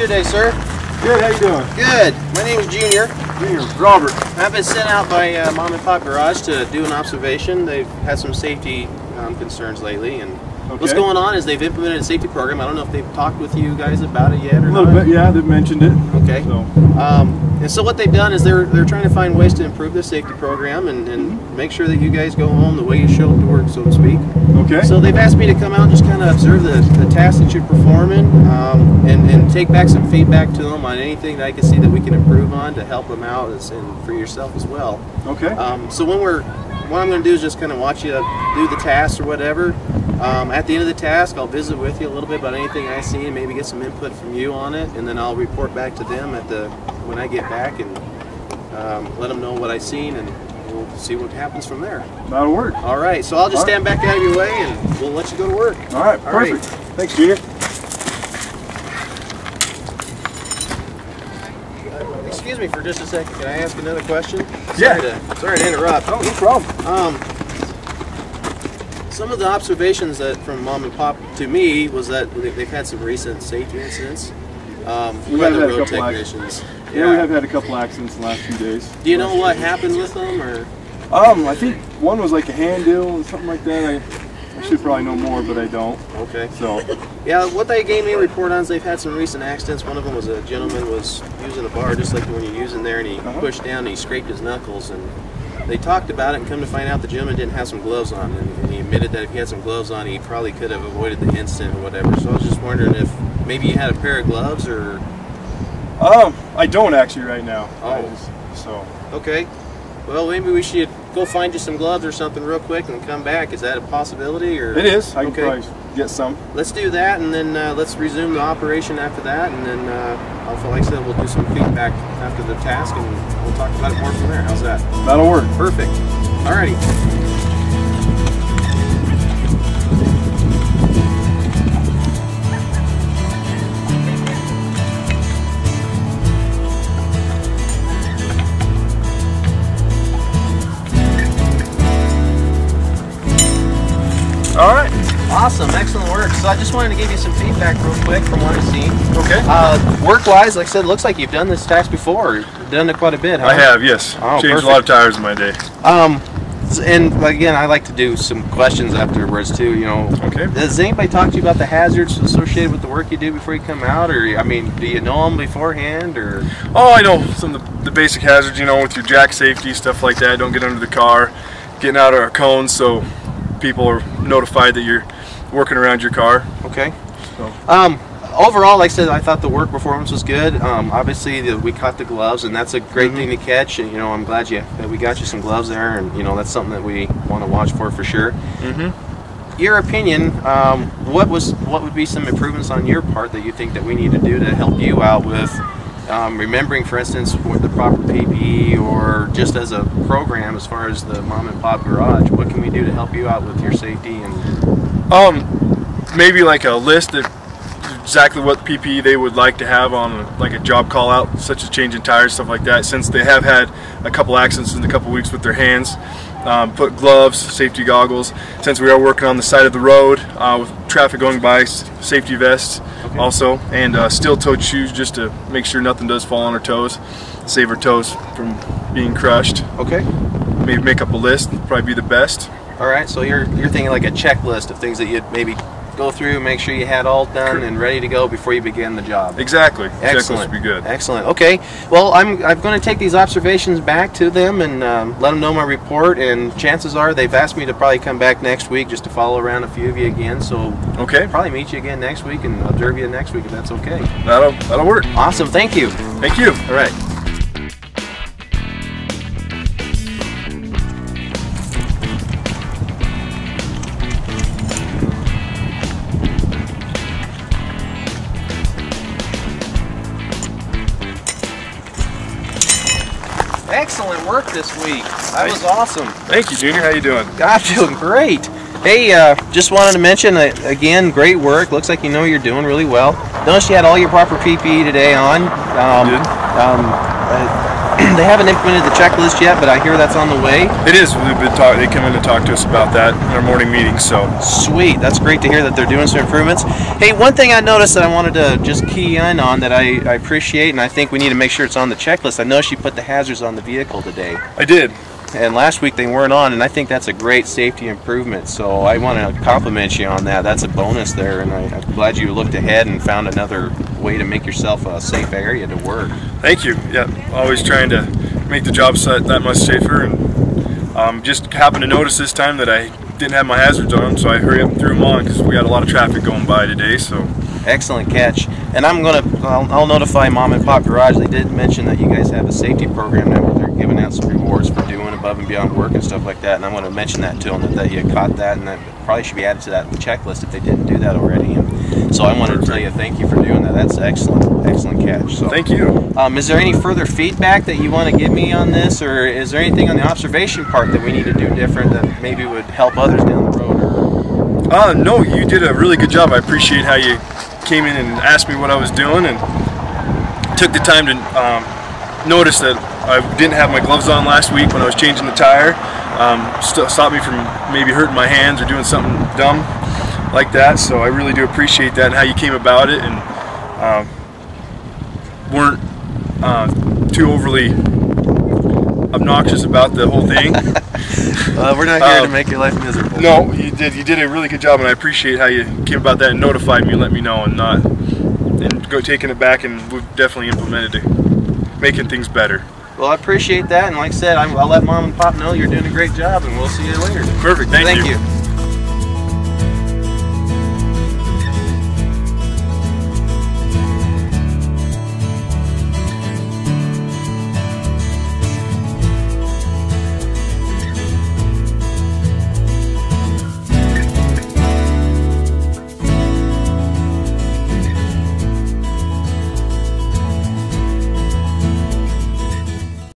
today, sir? Good, how you doing? Good. My name is Junior. Robert. I've been sent out by Mom and Pop Garage to do an observation. They've had some safety concerns lately, and what's going on is they've implemented a safety program. I don't know if they've talked with you guys about it yet or not. A little bit, yeah, they've mentioned it. Okay. And so what they've done is they're trying to find ways to improve the safety program and make sure that you guys go home the way you show up to work, so to speak. Okay. So they've asked me to come out and just kind of observe the tasks that you're performing and take back some feedback to them on anything that I can see that we can improve on to help them out and for yourself as well. Okay. So what I'm going to do is just kind of watch you do the tasks or whatever. At the end of the task, I'll visit with you a little bit about anything I see and maybe get some input from you on it, and then I'll report back to them when I get back and let them know what I've seen, and we'll see what happens from there. That'll work. All right, so I'll just stand back out of your way and we'll let you go to work. All right, perfect. Thanks, Junior. Excuse me for just a second. Can I ask another question? Yeah. Sorry to interrupt. Oh, no problem. Some of the observations that from Mom and Pop to me was that they've had some recent safety incidents. We have had a couple technicians. Yeah, we have had a couple accidents in the last few days. Do you know what happened with them, or? I think one was like a hand deal and something like that. I should probably know more, but I don't. Okay. So. Yeah, what they gave me a report on is they've had some recent accidents. One of them was a gentleman was using a bar just like the one you're using there, and he pushed down and he scraped his knuckles, and they talked about it and come to find out the gentleman didn't have some gloves on, and he admitted that if he had some gloves on, he probably could have avoided the incident or whatever. So I was just wondering if maybe you had a pair of gloves, or? I don't actually right now. So. Okay. Well, maybe we should go find you some gloves or something real quick and come back. Is that a possibility? Or? It is. I can probably get some. Let's do that, and then let's resume the operation after that, and then like I said, we'll do some feedback after the task, and we'll talk about it more from there. How's that? That'll work. Perfect. Alrighty. All right. Awesome, excellent work. So I just wanted to give you some feedback real quick from what I've seen. Okay. Work-wise, like I said, it looks like you've done this task before. You've done it quite a bit, huh? I have, yes. Oh, changed a lot of tires in my day. And again, I like to do some questions afterwards too. You know. Okay. Does anybody talk to you about the hazards associated with the work you do before you come out, or I mean, do you know them beforehand, or? Oh, I know some of the basic hazards. You know, with your jack safety stuff like that. Don't get under the car, getting out of our cones, so people are notified that you're working around your car. Okay. So. Overall, like I said, I thought the work performance was good. Obviously, we caught the gloves, and that's a great thing to catch. And you know, I'm glad that we got you some gloves there, and you know, that's something that we want to watch for sure. Your opinion, what would be some improvements on your part that you think that we need to do to help you out with remembering, for instance, with the proper PPE, or just as a program as far as the Mom and Pop Garage? What can we do to help you out with your safety? And maybe like a list of exactly what PPE they would like to have on like a job call out, such as changing tires, stuff like that, since they have had a couple accidents in a couple weeks with their hands. Put gloves, safety goggles, since we are working on the side of the road with traffic going by, safety vests also, and steel-toed shoes just to make sure nothing does fall on our toes, save our toes from being crushed. Okay. Maybe make up a list, probably be the best. All right, so you're thinking like a checklist of things that you'd maybe go through, make sure you had all done and ready to go before you begin the job. Exactly. Excellent. Checklist would be good. Excellent. Okay. Well, I'm going to take these observations back to them and let them know my report. And chances are they've asked me to probably come back next week just to follow around a few of you again. So probably meet you again next week and observe you next week if that's okay. That'll work. Awesome. Thank you. Thank you. All right. Excellent work this week. That was awesome. Thank you, Junior. How you doing? I'm doing great. Hey, just wanted to mention, again, great work. Looks like you know you're doing really well. Notice you had all your proper PPE today on. They haven't implemented the checklist yet, but I hear that's on the way. It is. They come in and talk to us about that in our morning meeting. So sweet. That's great to hear that they're doing some improvements. Hey, one thing I noticed that I wanted to just key in on that I appreciate, and I think we need to make sure it's on the checklist. I noticed you put the hazards on the vehicle today. I did. And last week they weren't on, and I think that's a great safety improvement. So I want to compliment you on that. That's a bonus there, and I'm glad you looked ahead and found another way to make yourself a safe area to work. Thank you. Yeah, always trying to make the job site that much safer, and just happened to notice this time that I didn't have my hazards on, so I hurry up and threw them on because we got a lot of traffic going by today. So excellent catch. And I'll notify Mom and Pop Garage. They did mention that you guys have a safety program now where they're giving out some rewards for doing above and beyond work and stuff like that. And I'm going to mention that to them, that you caught that, and that probably should be added to that checklist if they didn't do that already. And so I wanted to tell you thank you for doing that. That's excellent, excellent catch. So thank you. Is there any further feedback that you want to give me on this, or is there anything on the observation part that we need to do different that maybe would help others down the road? No, you did a really good job. I appreciate how you came in and asked me what I was doing and took the time to notice that I didn't have my gloves on last week when I was changing the tire. Stopped me from maybe hurting my hands or doing something dumb like that. So I really do appreciate that and how you came about it, and weren't too overly obnoxious about the whole thing. We're not here to make your life miserable. No, you did a really good job, and I appreciate how you came about that and notified me and let me know, and taking it back, and we've definitely implemented it, making things better. Well, I appreciate that, and like I said, I'll let Mom and Pop know you're doing a great job, and we'll see you later. Perfect. Thank you.